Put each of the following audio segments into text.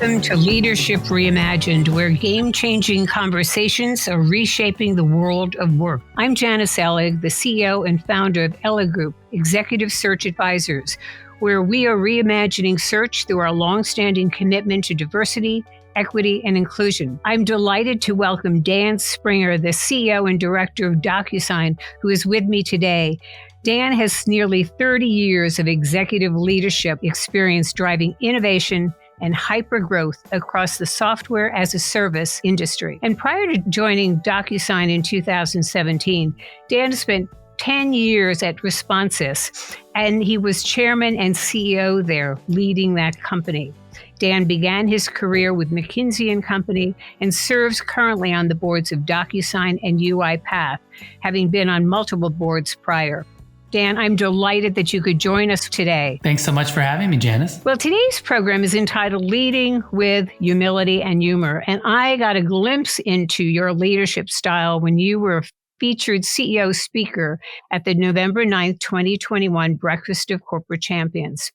Welcome to Leadership Reimagined, where game-changing conversations are reshaping the world of work. I'm Janice Ellig, the CEO and founder of Ellig Group, Executive Search Advisors, where we are reimagining search through our longstanding commitment to diversity, equity, and inclusion. I'm delighted to welcome Dan Springer, the CEO and director of DocuSign, who is with me today. Dan has nearly 30 years of executive leadership experience driving innovation and hypergrowth across the software as a service industry. And prior to joining DocuSign in 2017, Dan spent 10 years at Responsys, and he was chairman and CEO there, leading that company. Dan began his career with McKinsey & Company and serves currently on the boards of DocuSign and UiPath, having been on multiple boards prior. Dan, I'm delighted that you could join us today. Thanks so much for having me, Janice. Well, today's program is entitled Leading with Humility and Humor, and I got a glimpse into your leadership style when you were featured CEO speaker at the November 9th, 2021 Breakfast of Corporate Champions.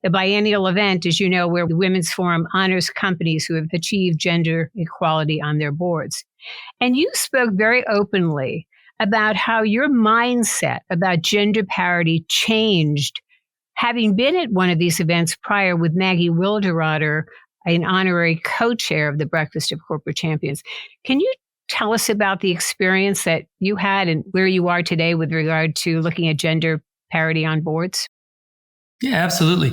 The biennial event, as you know, where the Women's Forum honors companies who have achieved gender equality on their boards. And you spoke very openly about how your mindset about gender parity changed, having been at one of these events prior with Maggie Wilderotter, an honorary co-chair of the Breakfast of Corporate Champions. Can you tell us about the experience that you had and where you are today with regard to looking at gender parity on boards? Yeah, absolutely.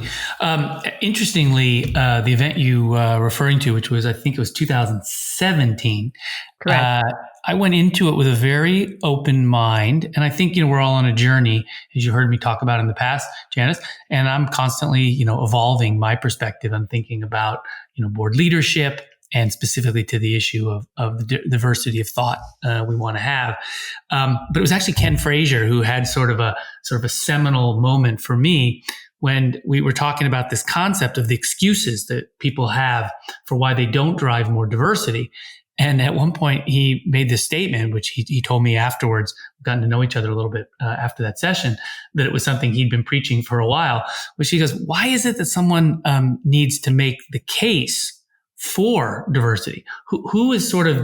Interestingly, the event you referring to, which was, I think it was 2017. Correct. I went into it with a very open mind. And I think, we're all on a journey, as you heard me talk about in the past, Janice, and I'm constantly, evolving my perspective. I'm thinking about, board leadership and specifically to the issue of the diversity of thought we want to have. But it was actually Ken Frazier who had sort of a seminal moment for me when we were talking about this concept of the excuses that people have for why they don't drive more diversity. And at one point he made this statement, which he told me afterwards, gotten to know each other a little bit after that session, that it was something he'd been preaching for a while, which he goes, why is it that someone needs to make the case for diversity? Who is sort of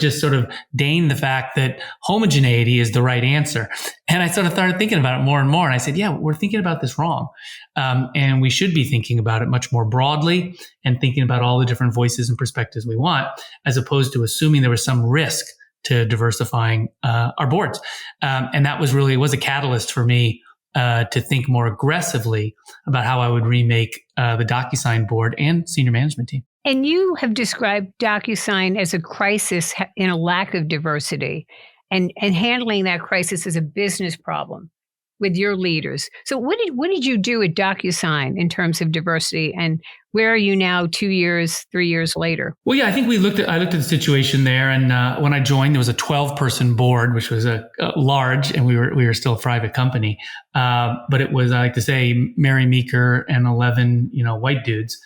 deigned the fact that homogeneity is the right answer? And I sort of started thinking about it more and more. And I said, yeah, we're thinking about this wrong. And we should be thinking about it much more broadly and thinking about all the different voices and perspectives we want, as opposed to assuming there was some risk to diversifying our boards. And that was a catalyst for me to think more aggressively about how I would remake the DocuSign board and senior management team. And you have described DocuSign as a crisis in a lack of diversity and handling that crisis as a business problem with your leaders. So what did you do at DocuSign in terms of diversity, and where are you now 2 years, 3 years later? Well, yeah, I think I looked at the situation there, and when I joined, there was a 12-person board, which was a large, and we were still a private company. But it was, I like to say, Mary Meeker and 11, white dudes.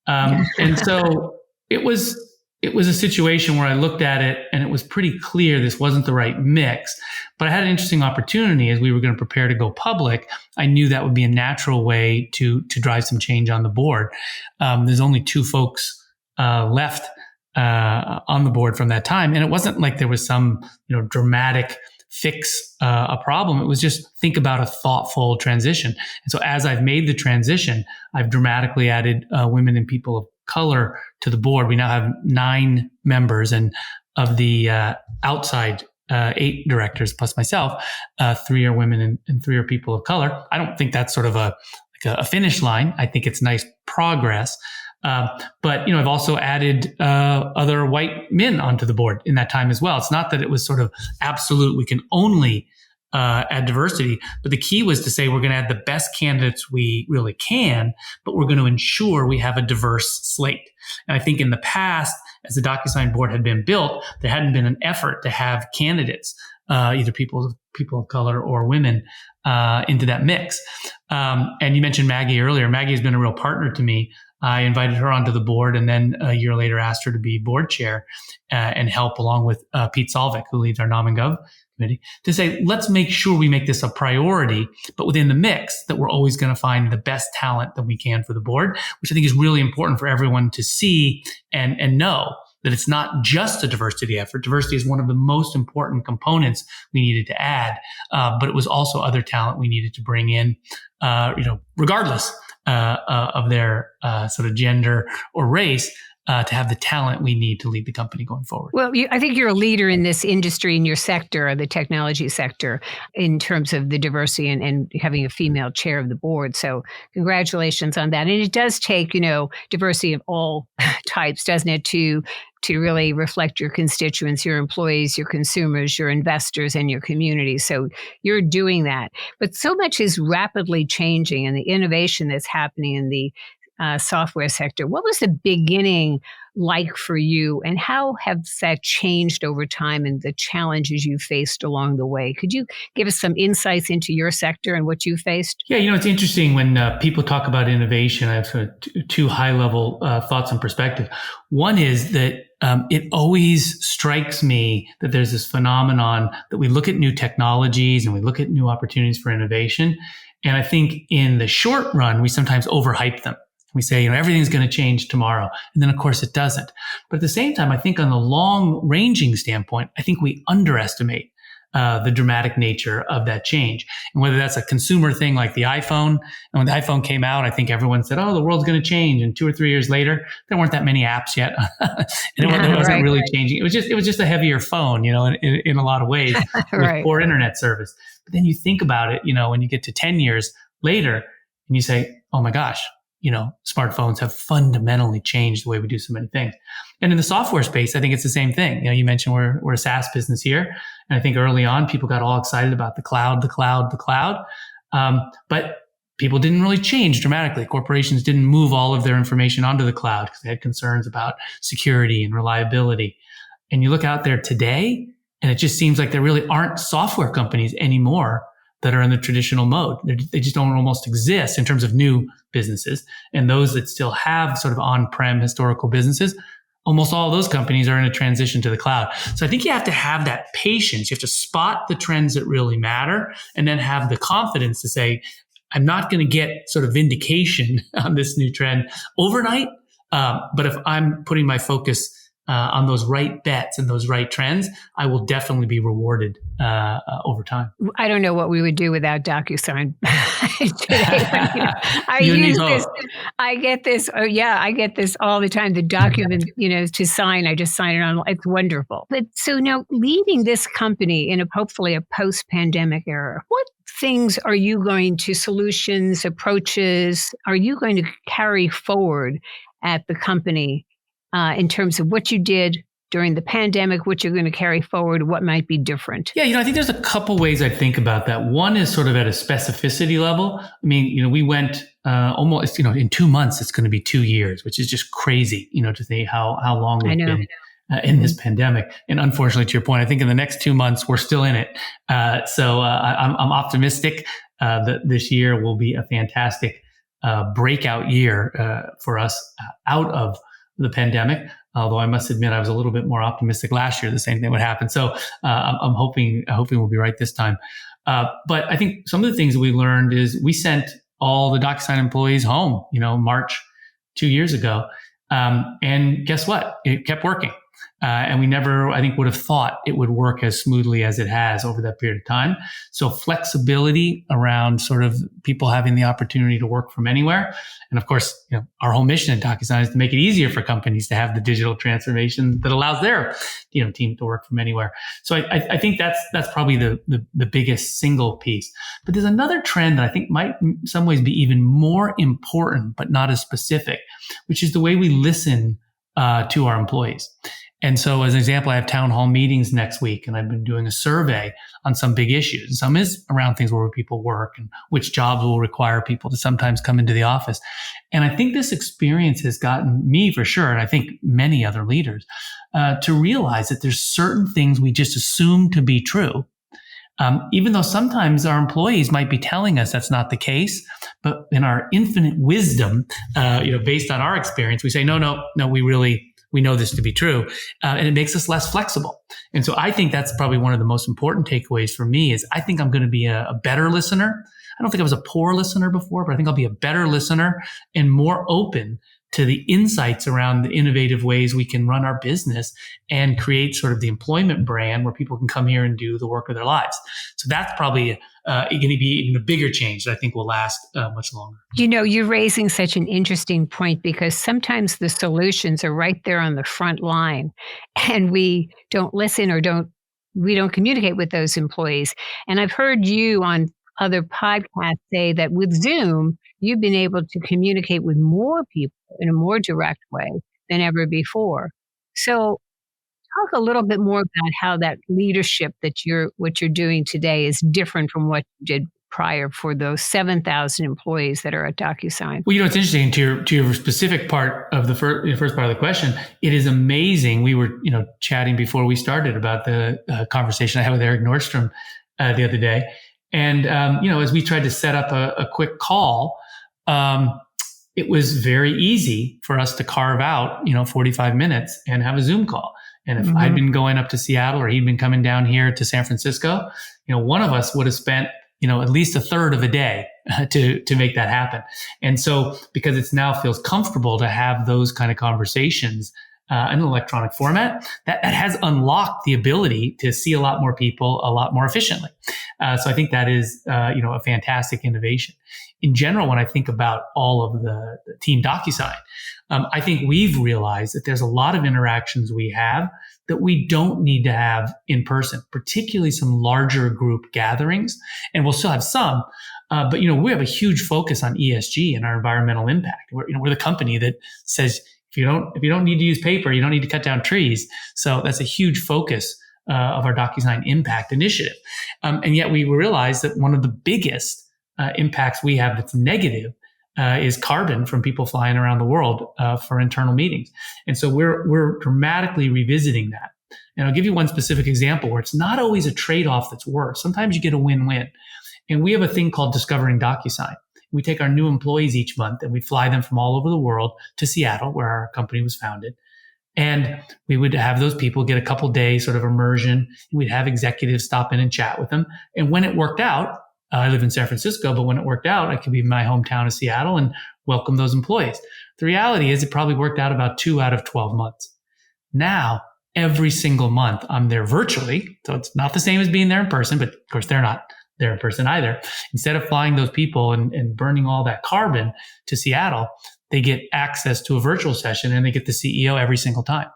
And so it was a situation where I looked at it and it was pretty clear this wasn't the right mix. But I had an interesting opportunity as we were going to prepare to go public. I knew that would be a natural way to drive some change on the board. There's only 2 folks left on the board from that time, and it wasn't like there was some dramatic fix a problem. It was just think about a thoughtful transition. And so as I've made the transition, I've dramatically added women and people of color to the board. We now have 9 members, and of the outside 8 directors plus myself, 3 are women and 3 are people of color. I don't think that's sort of a finish line. I think it's nice progress. But I've also added other white men onto the board in that time as well. It's not that it was sort of absolute, we can only add diversity, but the key was to say we're going to add the best candidates we really can, but we're going to ensure we have a diverse slate. And I think in the past, as the DocuSign board had been built, there hadn't been an effort to have candidates, either people of color or women, into that mix. And you mentioned Maggie earlier. Maggie has been a real partner to me. I invited her onto the board, and then a year later asked her to be board chair and help along with Pete Solvik, who leads our Nom and Gov committee to say, let's make sure we make this a priority, but within the mix that we're always going to find the best talent that we can for the board, which I think is really important for everyone to see and know that it's not just a diversity effort. Diversity is one of the most important components we needed to add, but it was also other talent we needed to bring in, regardless of their sort of gender or race, to have the talent we need to lead the company going forward. Well, I think you're a leader in this industry, in your sector, the technology sector, in terms of the diversity and having a female chair of the board. So congratulations on that. And it does take, diversity of all types, doesn't it, to really reflect your constituents, your employees, your consumers, your investors, and your community. So you're doing that. But so much is rapidly changing, and the innovation that's happening in the software sector. What was the beginning like for you, and how has that changed over time and the challenges you faced along the way? Could you give us some insights into your sector and what you faced? Yeah, it's interesting when people talk about innovation. I have sort of two high-level thoughts and perspective. One is that it always strikes me that there's this phenomenon that we look at new technologies and we look at new opportunities for innovation. And I think in the short run, we sometimes overhype them. We say, everything's going to change tomorrow. And then, of course, it doesn't. But at the same time, I think on the long-ranging standpoint, I think we underestimate the dramatic nature of that change. And whether that's a consumer thing like the iPhone. And when the iPhone came out, I think everyone said, the world's going to change. And 2 or 3 years later, there weren't that many apps yet. And it wasn't really changing. It was just a heavier phone, in a lot of ways with poor internet service. But then you think about it, when you get to 10 years later and you say, oh my gosh, smartphones have fundamentally changed the way we do so many things. And in the software space, I think it's the same thing. You mentioned we're a SaaS business here. And I think early on, people got all excited about the cloud. But people didn't really change dramatically. Corporations didn't move all of their information onto the cloud because they had concerns about security and reliability. And you look out there today, and it just seems like there really aren't software companies anymore that are in the traditional mode. They just don't almost exist in terms of new businesses. And those that still have sort of on-prem historical businesses, almost all of those companies are in a transition to the cloud. So I think you have to have that patience. You have to spot the trends that really matter and then have the confidence to say, I'm not going to get sort of vindication on this new trend overnight. But if I'm putting my focus on those right bets and those right trends, I will definitely be rewarded over time. I don't know what we would do without DocuSign. I get this. Oh yeah, I get this all the time. The document, to sign, I just sign it on. It's wonderful. But so now, leading this company in hopefully a post-pandemic era, what things are you going to, solutions, approaches, are you going to carry forward at the company? In terms of what you did during the pandemic, what you're going to carry forward, what might be different? Yeah, I think there's a couple ways I think about that. One is sort of at a specificity level. I mean, we went almost, in 2 months, it's going to be 2 years, which is just crazy, to think how long we've been in this pandemic. And unfortunately, to your point, I think in the next 2 months, we're still in it. So I'm optimistic that this year will be a fantastic breakout year for us out of the pandemic, although I must admit I was a little bit more optimistic last year the same thing would happen. So I'm hoping we'll be right this time. But I think some of the things that we learned is we sent all the DocuSign employees home, March 2 years ago. And guess what? It kept working. And we never, I think, would have thought it would work as smoothly as it has over that period of time. So flexibility around sort of people having the opportunity to work from anywhere. And of course, our whole mission at DocuSign is to make it easier for companies to have the digital transformation that allows their, team to work from anywhere. So I think that's probably the biggest single piece. But there's another trend that I think might in some ways be even more important, but not as specific, which is the way we listen to our employees. And so as an example, I have town hall meetings next week, and I've been doing a survey on some big issues. And some is around things where people work and which jobs will require people to sometimes come into the office. And I think this experience has gotten me, for sure, and I think many other leaders, to realize that there's certain things we just assume to be true, even though sometimes our employees might be telling us that's not the case. But in our infinite wisdom, based on our experience, we say, no, we really we know this to be true, and it makes us less flexible. And so I think that's probably one of the most important takeaways for me is I think I'm going to be a better listener. I don't think I was a poor listener before, but I think I'll be a better listener and more open to the insights around the innovative ways we can run our business and create sort of the employment brand where people can come here and do the work of their lives. So that's probably going to be even a bigger change that I think will last much longer. You're raising such an interesting point because sometimes the solutions are right there on the front line and we don't listen or we don't communicate with those employees. And I've heard you on other podcasts say that with Zoom, you've been able to communicate with more people in a more direct way than ever before. So talk a little bit more about how that leadership what you're doing today is different from what you did prior for those 7,000 employees that are at DocuSign. Well, it's interesting to your specific part of the first part of the question. It is amazing. We were, chatting before we started about the conversation I had with Eric Nordstrom the other day. And, as we tried to set up a quick call, it was very easy for us to carve out, 45 minutes and have a Zoom call. And if I'd been going up to Seattle or he'd been coming down here to San Francisco, one of us would have spent, at least a third of a day to make that happen. And so because it's now feels comfortable to have those kind of conversations in an electronic format, that has unlocked the ability to see a lot more people a lot more efficiently. So I think that is, a fantastic innovation. In general, when I think about all of the team DocuSign, I think we've realized that there's a lot of interactions we have that we don't need to have in person, particularly some larger group gatherings. And we'll still have some, but we have a huge focus on ESG and our environmental impact. We're the company that says if you don't need to use paper, you don't need to cut down trees. So that's a huge focus of our DocuSign Impact initiative. And yet we realize that one of the biggest impacts we have that's negative is carbon from people flying around the world for internal meetings. And so we're dramatically revisiting that. And I'll give you one specific example where it's not always a trade-off that's worse. Sometimes you get a win-win. And we have a thing called Discovering DocuSign. We take our new employees each month and we fly them from all over the world to Seattle, where our company was founded. And we would have those people get a couple days sort of immersion. We'd have executives stop in and chat with them. And when it worked out, I live in San Francisco, but when it worked out, I could be in my hometown of Seattle and welcome those employees. The reality is it probably worked out about 2 out of 12 months. Now, every single month, I'm there virtually. So it's not the same as being there in person, but of course, they're not there in person either. Instead of flying those people and burning all that carbon to Seattle, they get access to a virtual session and they get the CEO every single time.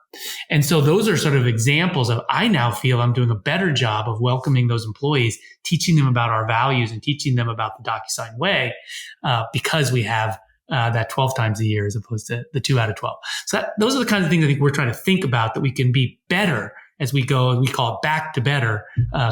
And so those are sort of examples of, I now feel I'm doing a better job of welcoming those employees, teaching them about our values and teaching them about the DocuSign way, because we have that 12 times a year as opposed to the 2 out of 12. So those are the kinds of things I think we're trying to think about that we can be better as we go, and we call it back to better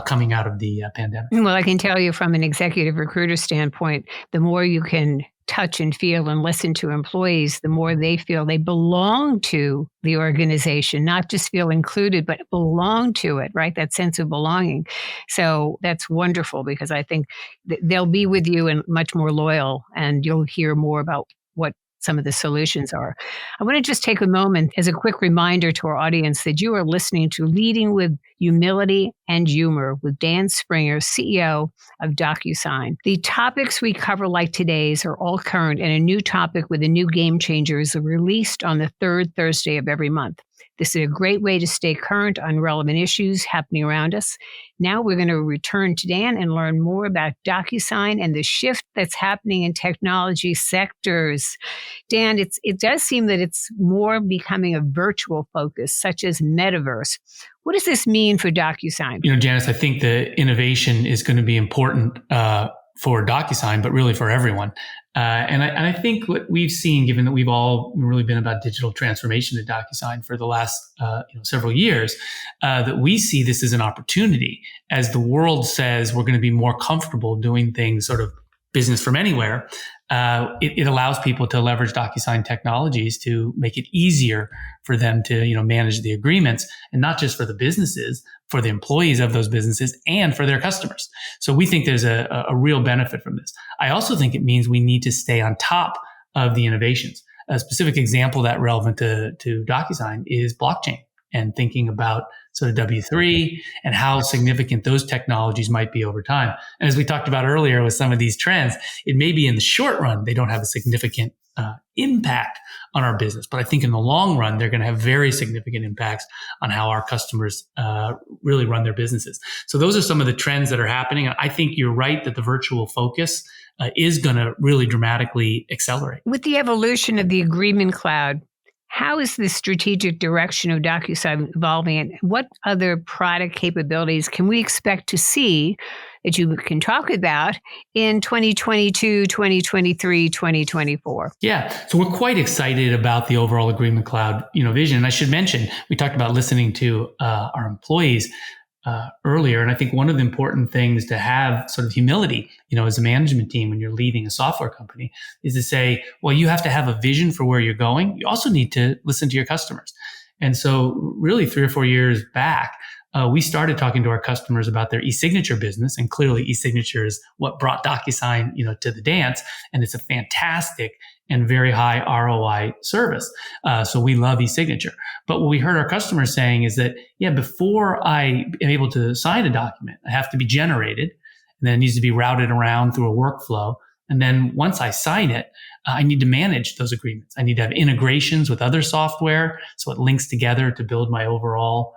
coming out of the pandemic. Well, I can tell you from an executive recruiter standpoint, the more you can touch and feel and listen to employees, the more they feel they belong to the organization, not just feel included, but belong to it, right? That sense of belonging. So that's wonderful because I think they'll be with you and much more loyal, and you'll hear more about what some of the solutions are. I want to just take a moment as a quick reminder to our audience that you are listening to Leading with Humility and Humor with Dan Springer, CEO of DocuSign. The topics we cover, like today's, are all current, and a new topic with a new game changer is released on the third Thursday of every month. This is a great way to stay current on relevant issues happening around us. Now we're going to return to Dan and learn more about DocuSign and the shift that's happening in technology sectors. Dan, it does seem that it's more becoming a virtual focus, such as metaverse. What does this mean for DocuSign? Janice, I think the innovation is going to be important for DocuSign, but really for everyone. And I think what we've seen, given that we've all really been about digital transformation at DocuSign for the last several years, that we see this as an opportunity as the world says we're going to be more comfortable doing things sort of business from anywhere. It allows people to leverage DocuSign technologies to make it easier for them to manage the agreements, and not just for the businesses, for the employees of those businesses and for their customers. So we think there's a real benefit from this. I also think it means we need to stay on top of the innovations. A specific example that relevant to DocuSign is blockchain and thinking about sort of W3 and how significant those technologies might be over time. And as we talked about earlier with some of these trends, it may be in the short run, they don't have a significant impact on our business. But I think in the long run, they're going to have very significant impacts on how our customers really run their businesses. So those are some of the trends that are happening. I think you're right that the virtual focus is going to really dramatically accelerate. With the evolution of the agreement cloud, how is the strategic direction of DocuSign evolving, and what other product capabilities can we expect to see that you can talk about in 2022, 2023, 2024? Yeah, so we're quite excited about the overall agreement cloud, vision. And I should mention, we talked about listening to our employees earlier, and I think one of the important things to have sort of humility, as a management team when you're leading a software company, is to say, well, you have to have a vision for where you're going. You also need to listen to your customers. And so really 3 or 4 years back, we started talking to our customers about their e-signature business, and clearly e-signature is what brought DocuSign, to the dance, and it's a fantastic and very high ROI service. So we love e-signature. But what we heard our customers saying is that, before I am able to sign a document, I have to be generated, and then it needs to be routed around through a workflow. And then once I sign it, I need to manage those agreements. I need to have integrations with other software so it links together to build my overall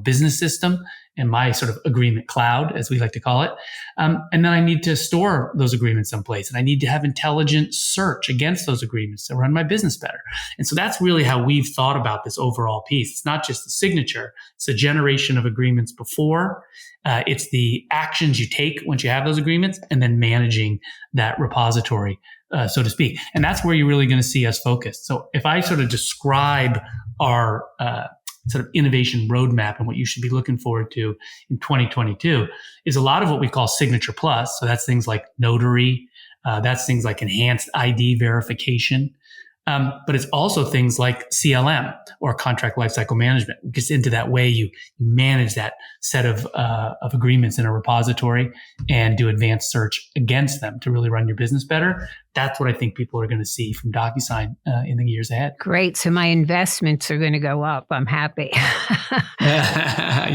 business system and my sort of agreement cloud, as we like to call it. And then I need to store those agreements someplace, and I need to have intelligent search against those agreements to run my business better. And so that's really how we've thought about this overall piece. It's not just the signature, it's a generation of agreements before. It's the actions you take once you have those agreements, and then managing that repository, so to speak. And that's where you're really going to see us focused. So if I sort of describe our sort of innovation roadmap and what you should be looking forward to in 2022 is a lot of what we call Signature Plus. So that's things like notary, that's things like enhanced ID verification. But it's also things like CLM or contract lifecycle management. It gets into that way you manage that set of agreements in a repository and do advanced search against them to really run your business better. That's what I think people are going to see from DocuSign in the years ahead. Great. So my investments are going to go up. I'm happy.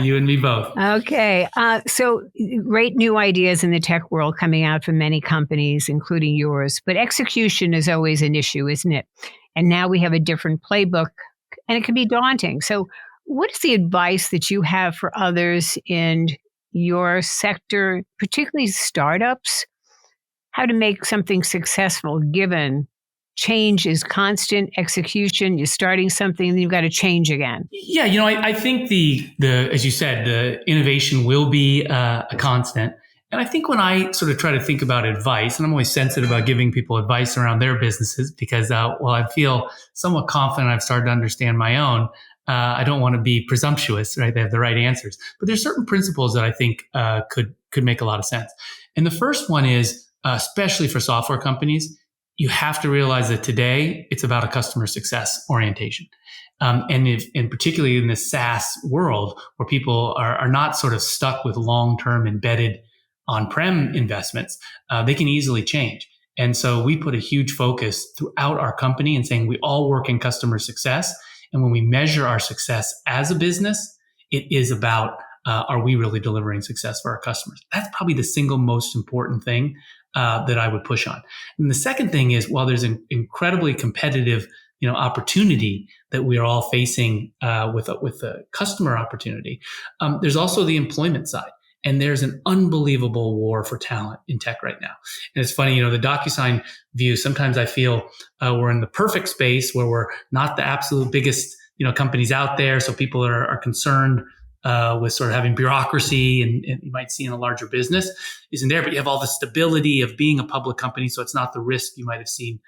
You and me both. Okay. So great new ideas in the tech world coming out from many companies, including yours. But execution is always an issue, isn't it? And now we have a different playbook, and it can be daunting. So what is the advice that you have for others in your sector, particularly startups, how to make something successful given change is constant, execution, you're starting something and then you've got to change again? Yeah, I think the as you said, the innovation will be a constant. And I think when I sort of try to think about advice, and I'm always sensitive about giving people advice around their businesses because, while I feel somewhat confident I've started to understand my own, I don't want to be presumptuous, right? They have the right answers. But there's certain principles that I think could make a lot of sense. And the first one is, especially for software companies, you have to realize that today it's about a customer success orientation. And particularly in the SaaS world where people are not sort of stuck with long-term embedded on-prem investments, they can easily change. And so we put a huge focus throughout our company in saying we all work in customer success. And when we measure our success as a business, it is about, are we really delivering success for our customers? That's probably the single most important thing that I would push on. And the second thing is, while there's an incredibly competitive opportunity that we are all facing with the customer opportunity, there's also the employment side. And there's an unbelievable war for talent in tech right now. And it's funny, the DocuSign view, sometimes I feel we're in the perfect space where we're not the absolute biggest, companies out there. So people are concerned with sort of having bureaucracy and you might see in a larger business isn't there, but you have all the stability of being a public company. So it's not the risk you might have seen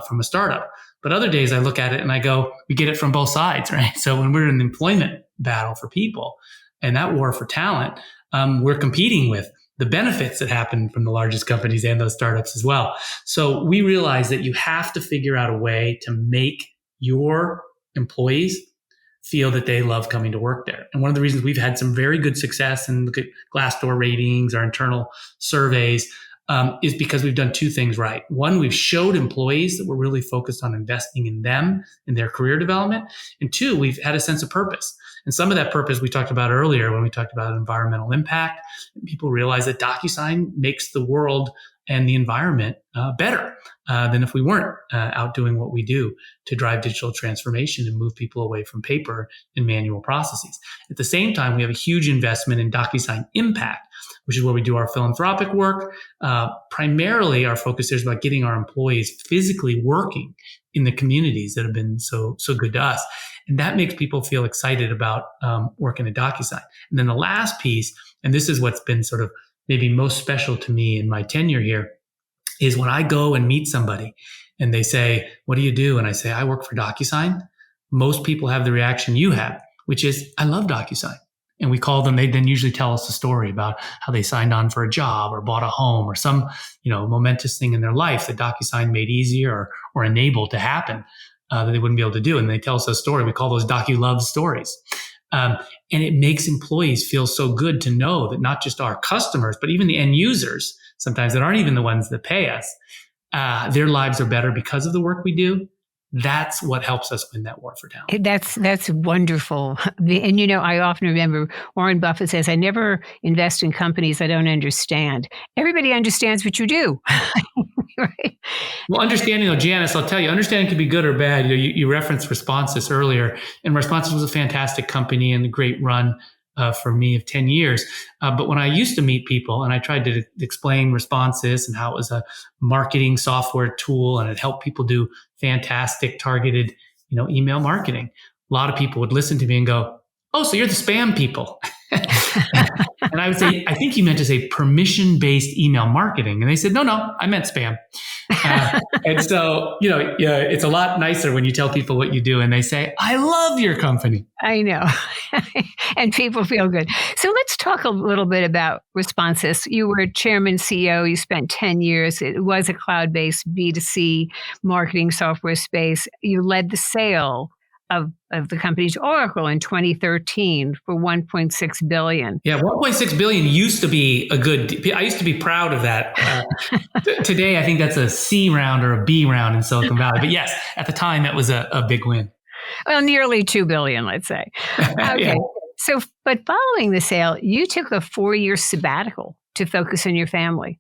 from a startup. But other days I look at it and I go, we get it from both sides, right? So when we're in the employment battle for people and that war for talent, we're competing with the benefits that happen from the largest companies and those startups as well. So we realize that you have to figure out a way to make your employees feel that they love coming to work there. And one of the reasons we've had some very good success, and look at Glassdoor ratings, our internal surveys, is because we've done two things right. One, we've showed employees that we're really focused on investing in them and their career development. And two, we've had a sense of purpose. And some of that purpose we talked about earlier when we talked about environmental impact. People realize that DocuSign makes the world and the environment better than if we weren't out doing what we do to drive digital transformation and move people away from paper and manual processes. At the same time, we have a huge investment in DocuSign Impact, which is where we do our philanthropic work. Primarily, our focus is about getting our employees physically working in the communities that have been so good to us. And that makes people feel excited about working at DocuSign. And then the last piece, and this is what's been sort of maybe most special to me in my tenure here, is when I go and meet somebody and they say, "What do you do?" And I say, "I work for DocuSign." Most people have the reaction you have, which is, "I love DocuSign." And we call them, they then usually tell us a story about how they signed on for a job or bought a home or some, momentous thing in their life that DocuSign made easier or enabled to happen that they wouldn't be able to do. And they tell us a story. We call those DocuLove stories. And it makes employees feel so good to know that not just our customers, but even the end users, sometimes that aren't even the ones that pay us, their lives are better because of the work we do. That's what helps us win that war for talent. That's wonderful. And, I often remember Warren Buffett says, "I never invest in companies I don't understand." Everybody understands what you do. Right? Well, understanding, Janice, I'll tell you, understanding can be good or bad. You referenced Responses earlier, and Responses was a fantastic company and a great run for me of 10 years. But when I used to meet people and I tried to explain Responses and how it was a marketing software tool and it helped people do fantastic targeted, email marketing, a lot of people would listen to me and go, "Oh, so you're the spam people." And I would say, "I think you meant to say permission-based email marketing." And they said, no, I meant spam. And so, it's a lot nicer when you tell people what you do and they say, "I love your company." I know. And people feel good. So let's talk a little bit about Responses. You were chairman, CEO. You spent 10 years. It was a cloud-based B2C marketing software space. You led the sale of the company to Oracle in 2013 for $1.6 billion. Yeah, $1.6 billion used to be I used to be proud of that. Today, I think that's a C round or a B round in Silicon Valley. But yes, at the time, that was a big win. Well, nearly $2 billion, let's say. Okay. Yeah. So, but following the sale, you took a 4-year sabbatical to focus on your family.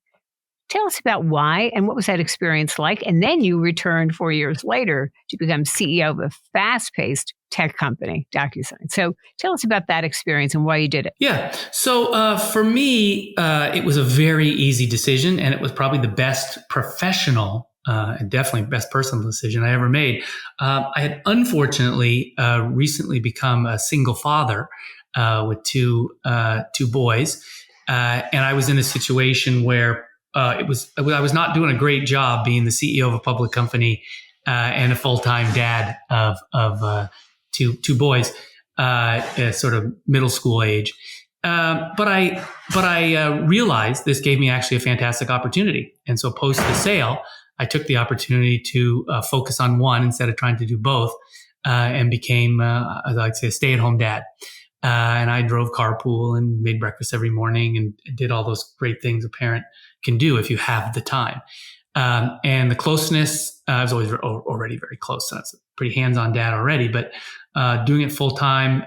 Tell us about why and what was that experience like? And then you returned 4 years later to become CEO of a fast-paced tech company, DocuSign. So tell us about that experience and why you did it. Yeah. So for me, it was a very easy decision, and it was probably the best professional and definitely best personal decision I ever made. I had unfortunately recently become a single father with two boys, and I was in a situation where I was not doing a great job being the CEO of a public company and a full-time dad of two boys, sort of middle school age. But I realized this gave me actually a fantastic opportunity. And so post the sale, I took the opportunity to focus on one instead of trying to do both, and became, as I like to say, a stay-at-home dad. And I drove carpool and made breakfast every morning and did all those great things a parent can do if you have the time. And the closeness, I was always already very close. So that's a pretty hands-on dad already, but doing it full time,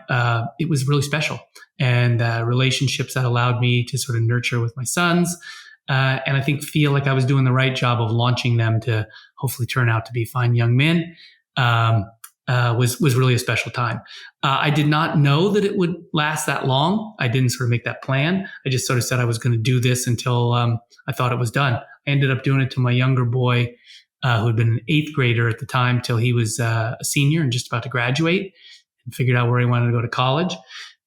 it was really special. And relationships that allowed me to sort of nurture with my sons. And I think feel like I was doing the right job of launching them to hopefully turn out to be fine young men. Was really a special time. I did not know that it would last that long. I didn't sort of make that plan. I just sort of said I was going to do this until I thought it was done. I ended up doing it to my younger boy, who had been an 8th grader at the time, till he was a senior and just about to graduate, and figured out where he wanted to go to college.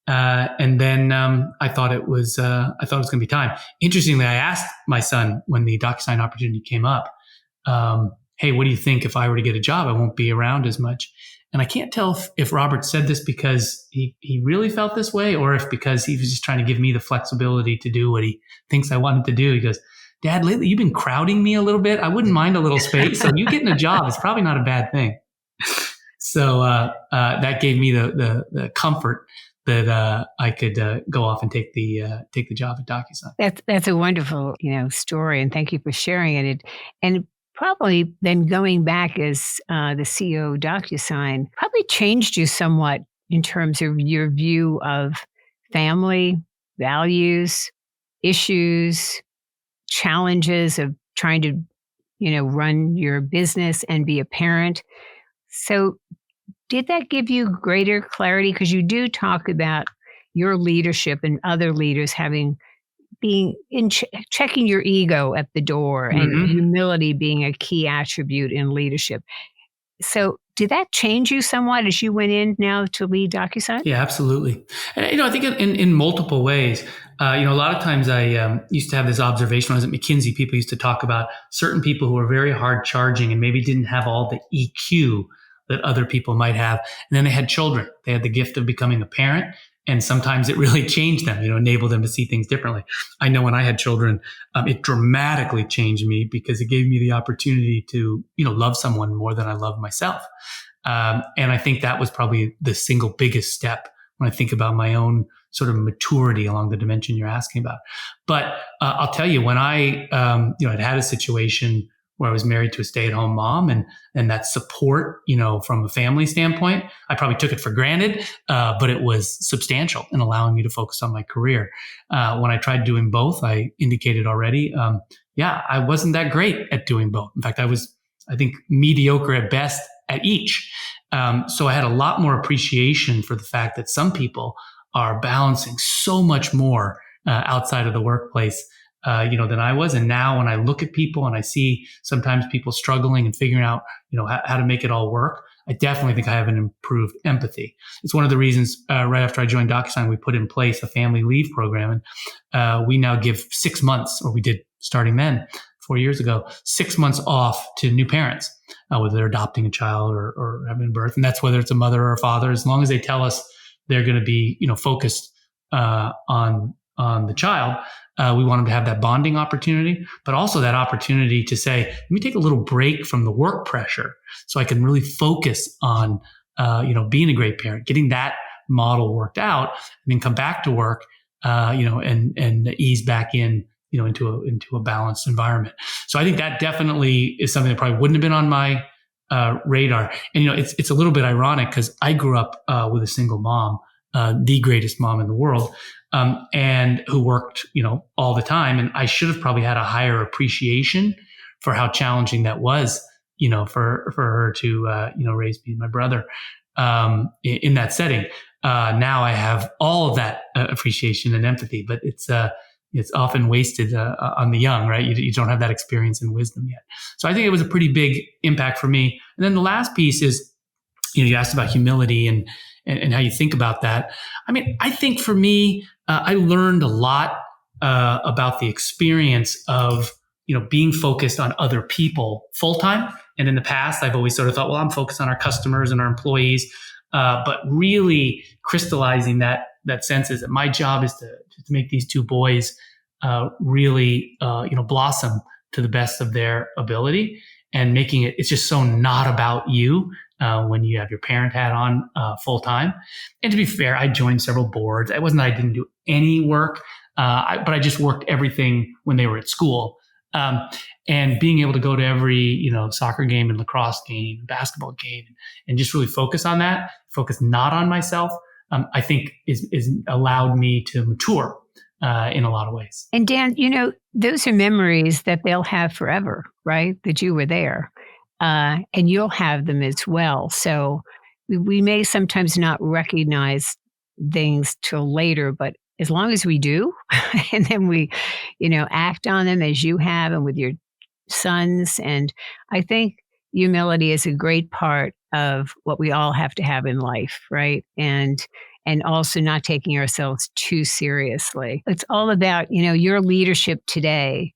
And then I thought it was going to be time. Interestingly, I asked my son when the DocuSign opportunity came up, "Hey, what do you think if I were to get a job? I won't be around as much." And I can't tell if Robert said this because he really felt this way, or if because he was just trying to give me the flexibility to do what he thinks I wanted to do. He goes, "Dad, lately you've been crowding me a little bit. I wouldn't mind a little space. So you getting a job is probably not a bad thing." So that gave me the comfort that I could go off and take the job at DocuSign. That's a wonderful, story, and thank you for sharing it. And probably then going back as the CEO of DocuSign probably changed you somewhat in terms of your view of family, values, issues, challenges of trying to, run your business and be a parent. So did that give you greater clarity? Because you do talk about your leadership and other leaders being in checking your ego at the door, and humility being a key attribute in leadership. So did that change you somewhat as you went in now to lead DocuSign? Yeah, absolutely. And, I think in multiple ways. A lot of times I used to have this observation when I was at McKinsey. People used to talk about certain people who were very hard charging and maybe didn't have all the EQ that other people might have. And then they had children. They had the gift of becoming a parent. And sometimes it really changed them, enabled them to see things differently. I know when I had children, it dramatically changed me because it gave me the opportunity to, love someone more than I love myself. And I think that was probably the single biggest step when I think about my own sort of maturity along the dimension you're asking about. But I'll tell you, when I, had a situation where I was married to a stay-at-home mom, and that support, from a family standpoint, I probably took it for granted, but it was substantial in allowing me to focus on my career. When I tried doing both, I indicated already, I wasn't that great at doing both. In fact, I was, I think, mediocre at best at each. So I had a lot more appreciation for the fact that some people are balancing so much more outside of the workplace than I was. And now when I look at people and I see sometimes people struggling and figuring out, how to make it all work, I definitely think I have an improved empathy. It's one of the reasons right after I joined DocuSign, we put in place a family leave program. And we now give 6 months, or we did starting then 4 years ago, 6 months off to new parents, whether they're adopting a child or having a birth. And that's whether it's a mother or a father, as long as they tell us they're going to be, focused on the child. We want them to have that bonding opportunity, but also that opportunity to say, let me take a little break from the work pressure so I can really focus on, being a great parent, getting that model worked out, and then come back to work, and ease back in, into a balanced environment. So I think that definitely is something that probably wouldn't have been on my radar. And, it's a little bit ironic because I grew up with a single mom, the greatest mom in the world, and who worked, all the time. And I should have probably had a higher appreciation for how challenging that was, for her to, raise me and my brother in that setting. Now I have all of that appreciation and empathy, but it's often wasted on the young, right? You don't have that experience and wisdom yet. So I think it was a pretty big impact for me. And then the last piece is, you asked about humility and how you think about that. I mean, I think for me, I learned a lot about the experience of, being focused on other people full time. And in the past, I've always sort of thought, well, I'm focused on our customers and our employees. But really crystallizing that sense is that my job is to make these two boys really, blossom to the best of their ability, and making it's just so not about you when you have your parent hat on full time. And to be fair, I joined several boards. It wasn't that I didn't do any work, but I just worked everything when they were at school. And being able to go to every, soccer game and lacrosse game, basketball game, and just really focus on that, focus not on myself, I think is allowed me to mature in a lot of ways. And Dan, those are memories that they'll have forever, right? That you were there. And you'll have them as well. So we may sometimes not recognize things till later, but as long as we do, and then we, act on them as you have and with your sons. And I think humility is a great part of what we all have to have in life, right? And also not taking ourselves too seriously. It's all about, your leadership today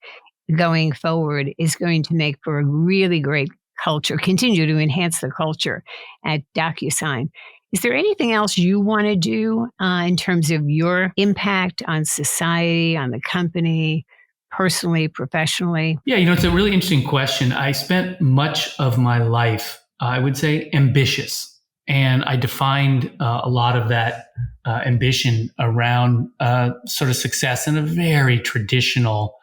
going forward is going to make for a really great culture, continue to enhance the culture at DocuSign. Is there anything else you want to do in terms of your impact on society, on the company, personally, professionally? Yeah, it's a really interesting question. I spent much of my life, I would say, ambitious. And I defined a lot of that ambition around sort of success in a very traditional,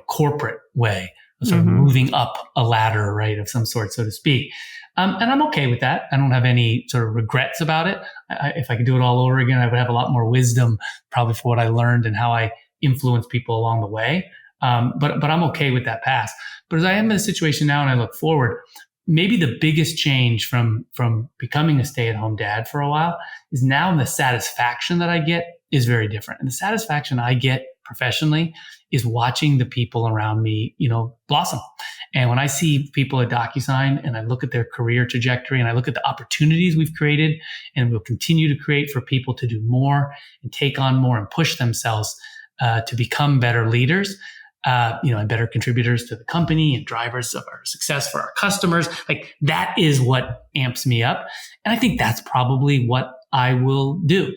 corporate way, sort of moving up a ladder, right, of some sort, so to speak. And I'm okay with that. I don't have any sort of regrets about it. If I could do it all over again, I would have a lot more wisdom probably for what I learned and how I influence people along the way. But I'm okay with that past. But as I am in a situation now and I look forward, maybe the biggest change from becoming a stay-at-home dad for a while is now the satisfaction that I get is very different. And the satisfaction I get professionally is watching the people around me, blossom. And when I see people at DocuSign and I look at their career trajectory and I look at the opportunities we've created and we'll continue to create for people to do more and take on more and push themselves to become better leaders, and better contributors to the company and drivers of our success for our customers. Like that is what amps me up. And I think that's probably what I will do.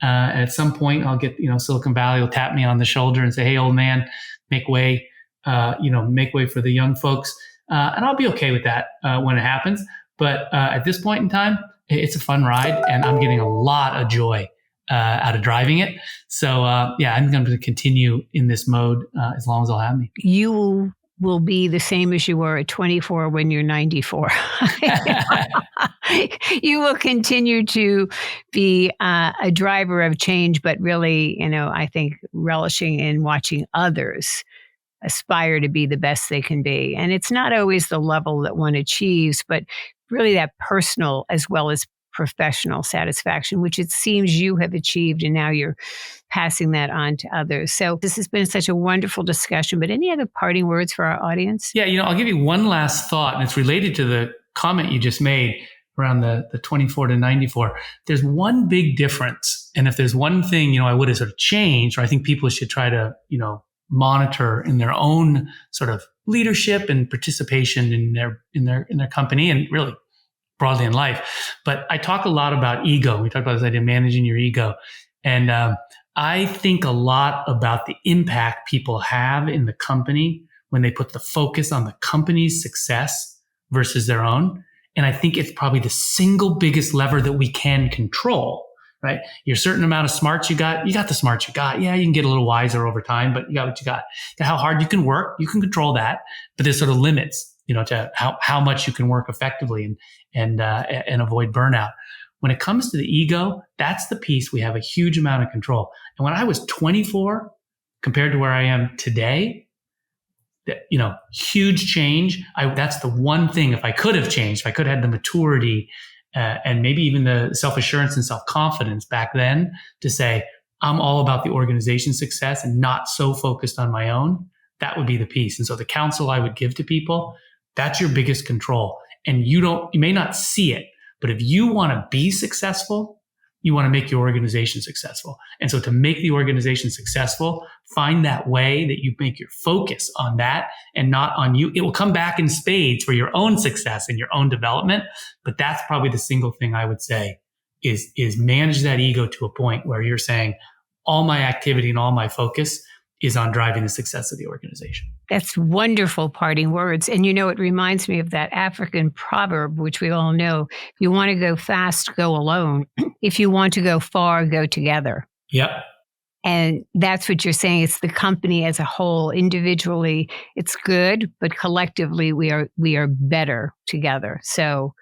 At some point I'll get, Silicon Valley will tap me on the shoulder and say, hey, old man, make way for the young folks. And I'll be okay with that when it happens. But at this point in time, it's a fun ride and I'm getting a lot of joy out of driving it. So I'm going to continue in this mode as long as they'll have me. You will be the same as you were at 24 when you're 94. You will continue to be a driver of change, but really, I think relishing in watching others aspire to be the best they can be. And it's not always the level that one achieves, but really that personal as well as professional satisfaction, which it seems you have achieved, and now you're passing that on to others. So this has been such a wonderful discussion, but any other parting words for our audience? Yeah, I'll give you one last thought, and it's related to the comment you just made around the 24 to 94. There's one big difference. And if there's one thing, I would have sort of changed, or I think people should try to, monitor in their own sort of leadership and participation in their company and really broadly in life. But I talk a lot about ego. We talk about this idea of managing your ego. And I think a lot about the impact people have in the company when they put the focus on the company's success versus their own. And I think it's probably the single biggest lever that we can control, right? Your certain amount of smarts you got the smarts you got. Yeah, you can get a little wiser over time, but you got what you got. How hard you can work, you can control that. But there's sort of limits, to how much you can work effectively and avoid burnout. When it comes to the ego, that's the piece we have a huge amount of control. And when I was 24 compared to where I am today, huge change. That's the one thing, if I could have changed, if I could have had the maturity and maybe even the self-assurance and self-confidence back then to say, I'm all about the organization's success and not so focused on my own, that would be the piece. And so the counsel I would give to people, that's your biggest control. And you may not see it, but if you want to be successful, you want to make your organization successful. And so to make the organization successful, find that way that you make your focus on that and not on you. It will come back in spades for your own success and your own development. But that's probably the single thing I would say is manage that ego to a point where you're saying all my activity and all my focus is on driving the success of the organization. That's wonderful parting words. And it reminds me of that African proverb, which we all know. If you want to go fast, go alone. If you want to go far, go together. Yep. And that's what you're saying. It's the company as a whole. Individually, it's good, but collectively, we are better together. So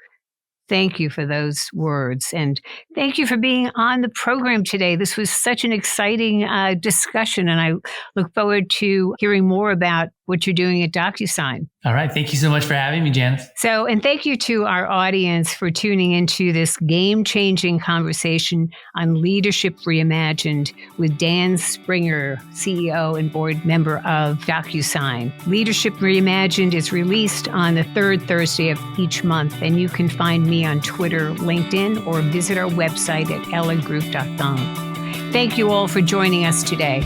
thank you for those words. And thank you for being on the program today. This was such an exciting discussion, and I look forward to hearing more about what you're doing at DocuSign. All right. Thank you so much for having me, Janice. And thank you to our audience for tuning into this game-changing conversation on Leadership Reimagined with Dan Springer, CEO and board member of DocuSign. Leadership Reimagined is released on the third Thursday of each month, and you can find me on Twitter, LinkedIn, or visit our website at elliggroup.com. Thank you all for joining us today.